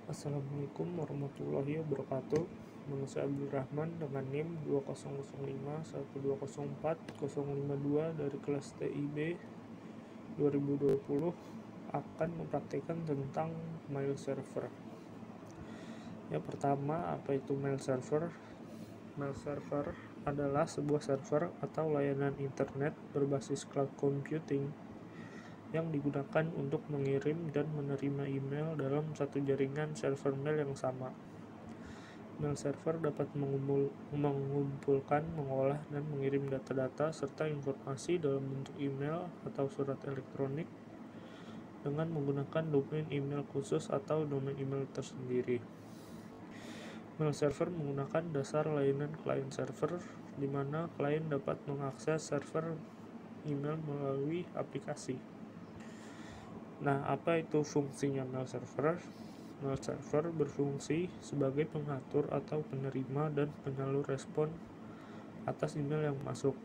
Assalamualaikum warahmatullahi wabarakatuh. Nama saya Abdul Rahman dengan NIM 20051204-052 dari kelas TIB 2020 akan mempraktikkan tentang mail server. Yang pertama, apa itu mail server? Mail server adalah sebuah server atau layanan internet berbasis cloud computing yang digunakan untuk mengirim dan menerima email dalam satu jaringan server mail yang sama. Mail server dapat mengumpulkan, mengolah, dan mengirim data-data serta informasi dalam bentuk email atau surat elektronik dengan menggunakan domain email khusus atau domain email tersendiri. Mail server menggunakan dasar layanan client server, di mana klien dapat mengakses server email melalui aplikasi. Nah, apa itu fungsinya mail server? Mail server berfungsi sebagai pengatur atau penerima dan penyalur respon atas email yang masuk.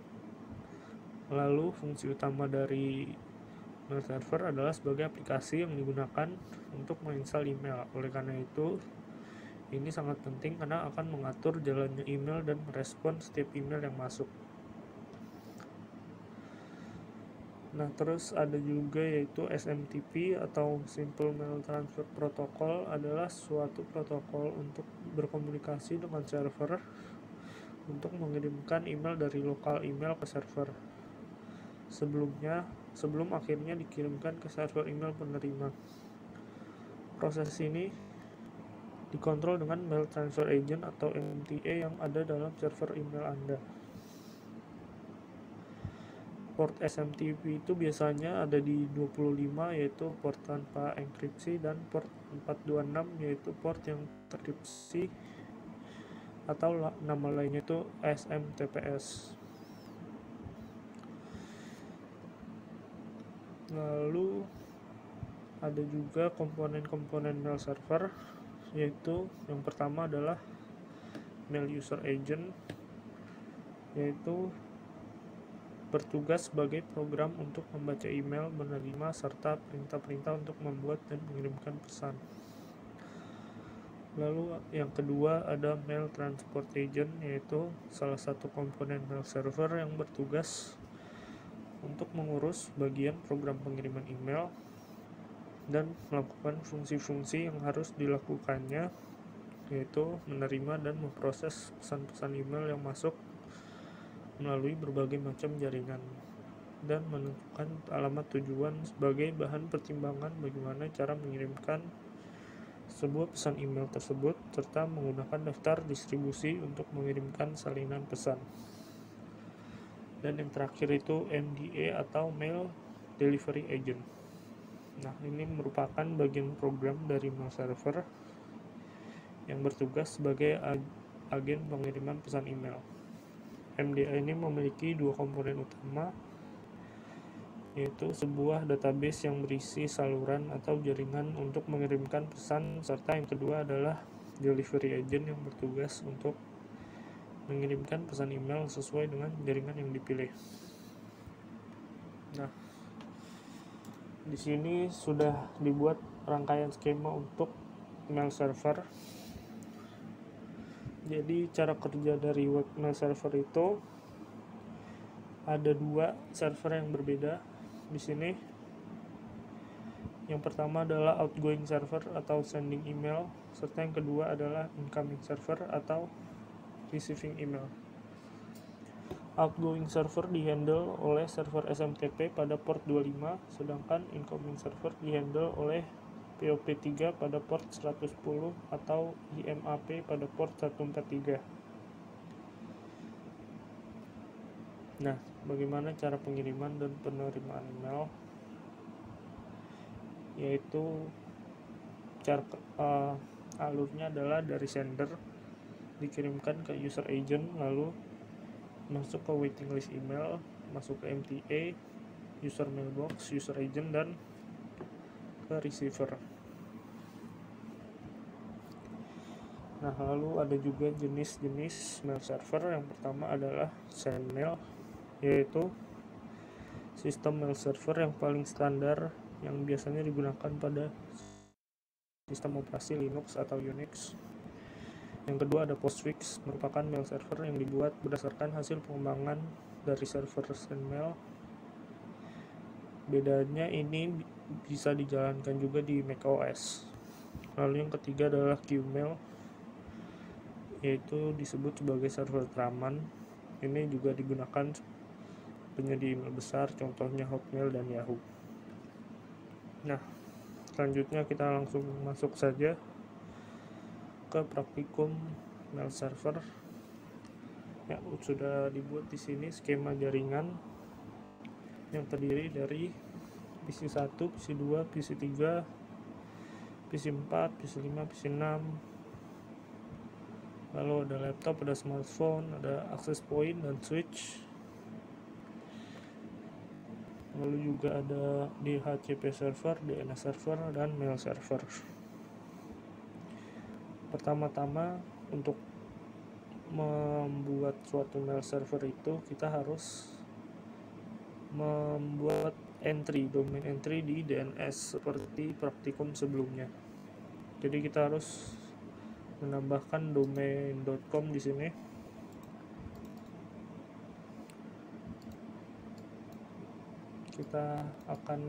Lalu, fungsi utama dari mail server adalah sebagai aplikasi yang digunakan untuk menginstal email. Oleh karena itu, ini sangat penting karena akan mengatur jalannya email dan merespon setiap email yang masuk. Nah, terus ada juga yaitu SMTP atau Simple Mail Transfer Protocol adalah suatu protokol untuk berkomunikasi dengan server untuk mengirimkan email dari lokal email ke server. Sebelum akhirnya dikirimkan ke server email penerima. Proses ini dikontrol dengan Mail Transfer Agent atau MTA yang ada dalam server email Anda. Port SMTP itu biasanya ada di 25, yaitu port tanpa enkripsi, dan port 426 yaitu port yang terkripsi atau nama lainnya itu SMTPS. Lalu ada juga komponen-komponen mail server, yaitu yang pertama adalah mail user agent, yaitu bertugas sebagai program untuk membaca email, menerima, serta perintah-perintah untuk membuat dan mengirimkan pesan. Lalu yang kedua ada mail transport agent, yaitu salah satu komponen mail server yang bertugas untuk mengurus bagian program pengiriman email dan melakukan fungsi-fungsi yang harus dilakukannya, yaitu menerima dan memproses pesan-pesan email yang masuk melalui berbagai macam jaringan dan menentukan alamat tujuan sebagai bahan pertimbangan bagaimana cara mengirimkan sebuah pesan email tersebut, serta menggunakan daftar distribusi untuk mengirimkan salinan pesan. Dan yang terakhir itu MDA atau Mail Delivery Agent. Nah, ini merupakan bagian program dari mail server yang bertugas sebagai agen pengiriman pesan email. MDA ini memiliki dua komponen utama, yaitu sebuah database yang berisi saluran atau jaringan untuk mengirimkan pesan, serta yang kedua adalah delivery agent yang bertugas untuk mengirimkan pesan email sesuai dengan jaringan yang dipilih. Nah, di sini sudah dibuat rangkaian skema untuk mail server. Jadi cara kerja dari web mail server itu ada dua server yang berbeda di sini. Yang pertama adalah outgoing server atau sending email, serta yang kedua adalah incoming server atau receiving email. Outgoing server dihandle oleh server SMTP pada port 25, sedangkan incoming server dihandle oleh POP3 pada port 110 atau IMAP pada port 143. Nah, bagaimana cara pengiriman dan penerimaan email? Yaitu alurnya adalah dari sender dikirimkan ke user agent, lalu masuk ke waiting list email, masuk ke MTA, user mailbox, user agent, dan ke receiver. Nah, lalu ada juga jenis-jenis mail server. Yang pertama adalah SendMail, yaitu sistem mail server yang paling standar yang biasanya digunakan pada sistem operasi Linux atau Unix. Yang kedua ada Postfix, merupakan mail server yang dibuat berdasarkan hasil pengembangan dari server SendMail. Bedanya ini bisa dijalankan juga di macOS. Lalu yang ketiga adalah Qmail, yaitu disebut sebagai server teraman. Ini juga digunakan penyedia email besar, contohnya Hotmail dan Yahoo. Nah, selanjutnya kita langsung masuk saja ke praktikum mail server. Ya, sudah dibuat di sini skema jaringan yang terdiri dari PC 1, PC 2, PC 3, PC 4, PC 5, PC 6. Lalu ada laptop, ada smartphone, ada access point dan switch. Lalu juga ada DHCP server, DNS server, dan mail server. Pertama-tama untuk membuat suatu mail server itu kita harus membuat domain entry di DNS seperti praktikum sebelumnya. Jadi kita harus menambahkan domain.com di sini. Kita akan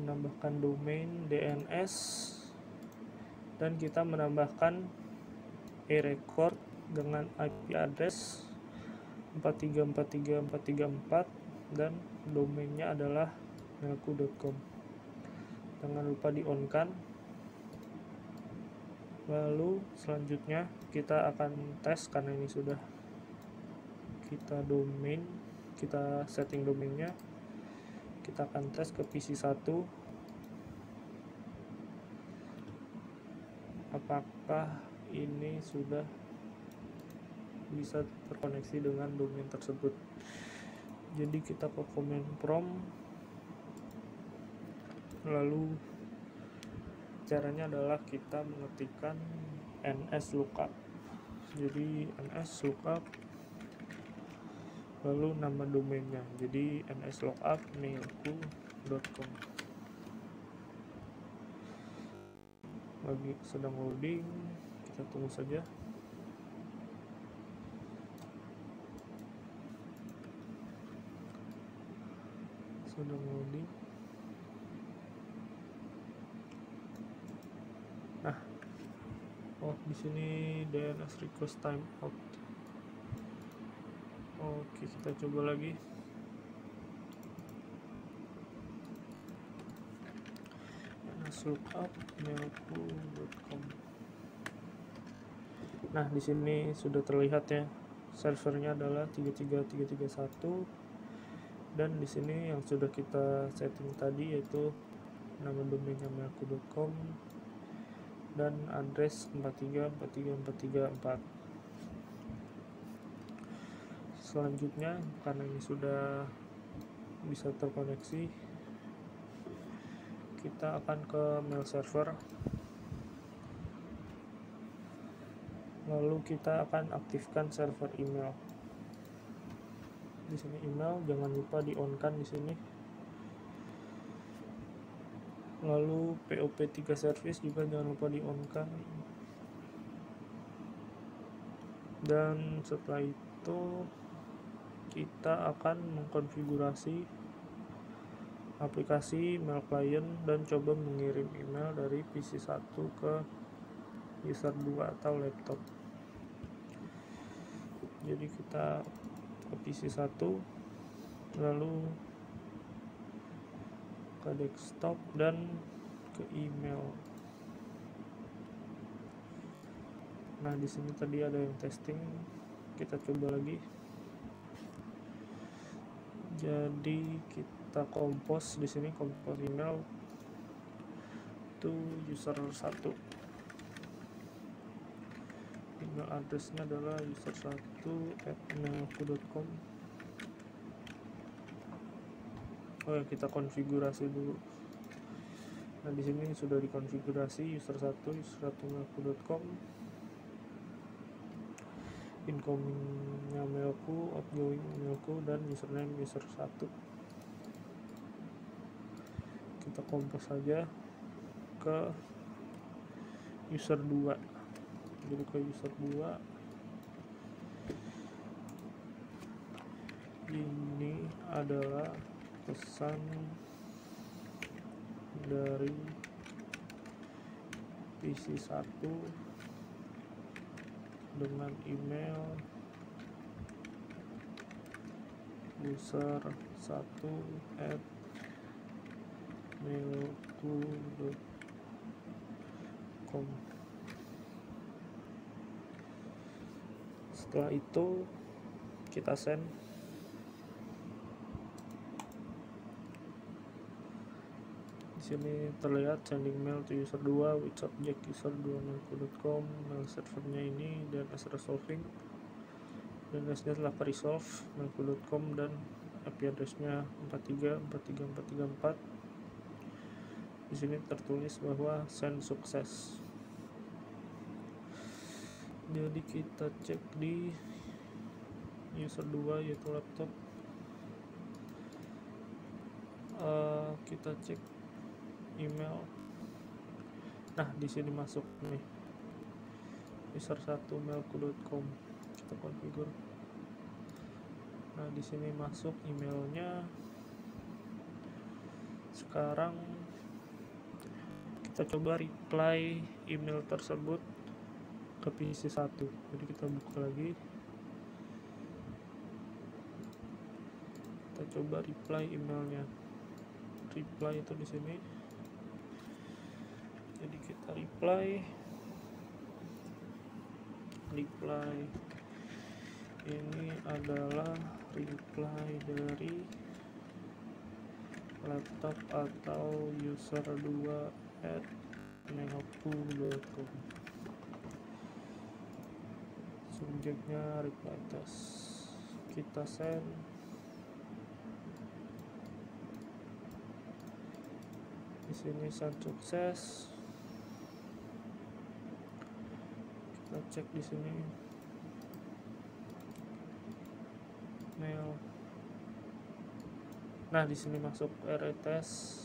menambahkan domain DNS dan kita menambahkan e-record dengan IP address 434344 dan domainnya adalah mailku.com. Jangan lupa di-on-kan. Lalu selanjutnya kita akan tes, karena ini sudah kita setting domainnya. Kita akan tes ke PC 1 apakah ini sudah bisa terkoneksi dengan domain tersebut. Jadi kita ke command prompt, lalu caranya adalah kita mengetikkan nslookup. Jadi nslookup lalu nama domainnya, jadi nslookup mailku.com. Lagi sedang loading, kita tunggu saja. Sedang loading. Nah, di sini DNS request timeout. Oke, kita coba lagi. Nslookup mailku.com. Nah, di sini sudah terlihat ya, servernya adalah 33331 dan di sini yang sudah kita setting tadi yaitu nama domainnya mailku.com dan address 4343434. Selanjutnya, karena ini sudah bisa terkoneksi, kita akan ke mail server. Lalu kita akan aktifkan server email. Di sini email, jangan lupa di-on-kan di sini. Lalu POP3 service juga jangan lupa di-on-kan. Dan setelah itu kita akan mengkonfigurasi aplikasi mail client dan coba mengirim email dari PC 1 ke user 2 atau laptop. Jadi kita ke PC 1, lalu ke desktop dan ke email. Nah, di sini tadi ada yang testing, kita coba lagi. Jadi kita kompos di sini, kompos email to user 1. Email addressnya adalah user1@mailku.com. Kita konfigurasi dulu. Nah, di sini sudah dikonfigurasi user1@mailku.com. Incomingnya mailku, outgoing mailku, dan username user1. Kita kompos saja ke user 2. Jadi ke user 2. Ini adalah pesan dari PC1 dengan email user1@mailku.com. Setelah itu kita send. Di sini terlihat sending mail to user 2 with subject user2mailku.com. Mail servernya ini DNS resolving. DNS-nya telah resolve mailku.com dan IP address-nya 434344. Di sini tertulis bahwa send sukses. Jadi kita cek di user 2 yaitu laptop. Kita cek email. Nah, di sini masuk nih user1mailku.com. Kita konfigur. Nah, di sini masuk emailnya. Sekarang kita coba reply email tersebut ke PC1. Jadi kita buka lagi. Kita coba reply emailnya. Reply itu di sini. Jadi kita reply ini adalah reply dari laptop atau user2@mailku.com. Subjeknya reply test. Kita send. Di sini send sukses. Kita cek di sini mail. Nah, di sini masuk error test.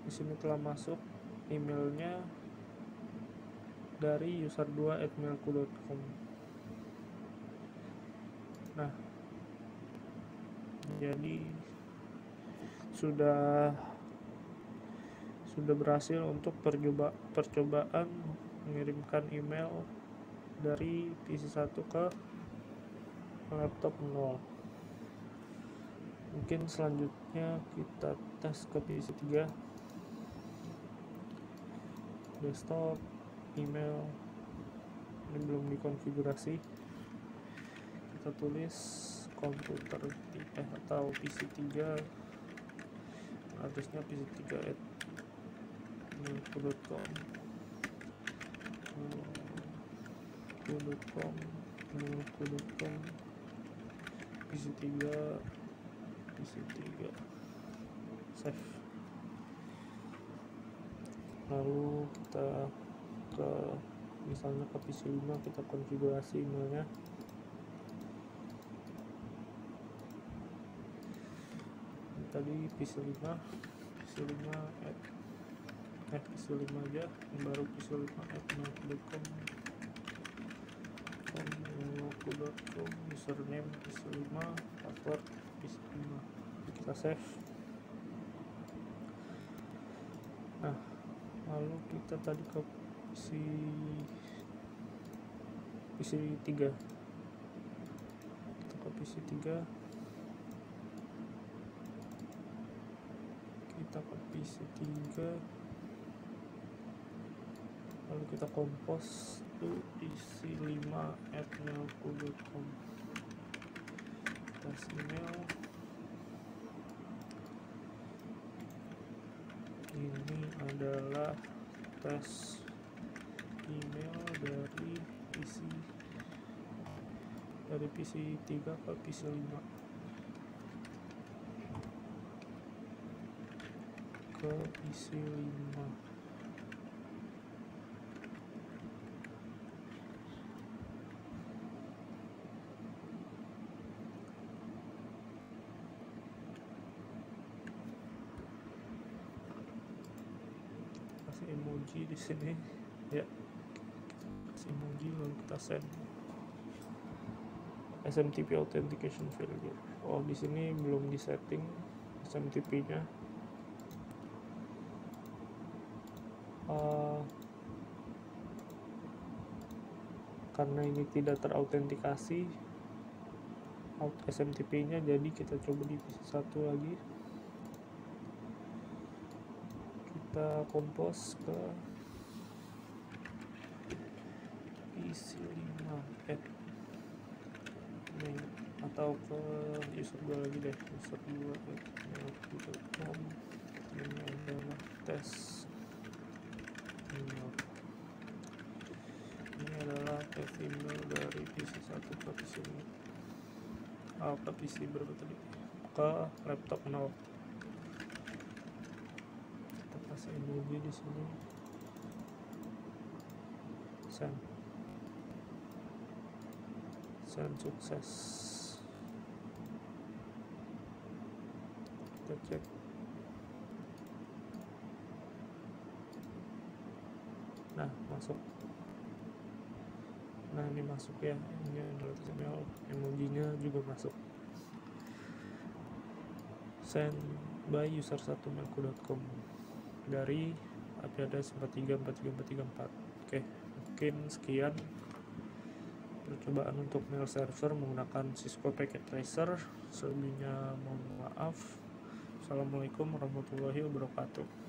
Di sini telah masuk emailnya dari user2@mailku.com. Nah, jadi sudah berhasil untuk percobaan mengirimkan email dari PC1 ke laptop 0. Mungkin selanjutnya kita tes ke PC3. Desktop, email, ini belum dikonfigurasi. Kita tulis komputer atau PC3, addressnya PC3@mailku.com, PC3, save. Lalu kita misalnya ke PC5, kita konfigurasi emailnya. Tadi PC5 aja, yang baru PC5@mailku.com, username PC5, password PC5. Kita save. Nah, lalu kita tadi ke PC3. Kita ke PC3. Lalu kita compose to PC5@mailku.com. Tes email. Ini adalah tes email dari PC3 ke PC5. Ke PC5. Kasih emoji di sini. Ya, kasih emoji lalu kita send. SMTP authentication failure. Oh, di sini belum disetting SMTP-nya. Karena ini tidak terautentikasi SMTP-nya, jadi kita coba di satu lagi. Kita compose ke PC5 atau ke user 2 lagi deh, user 2.mail.com. Ini adalah tes email. Ini adalah tes email dari PC1 ke PC5. Ke PC berapa tadi? Ke laptop 0. Kita kasih emoji di sini. Send sukses. Kita cek. Nah, masuk. Nah, ini masuk ya. Ini adalah email, emojinya juga masuk. Send by user1mailco.com dari IP address 43434334. Oke, mungkin sekian percobaan untuk mail server menggunakan Cisco Packet Tracer. Selebihnya mohon maaf. Assalamualaikum warahmatullahi wabarakatuh.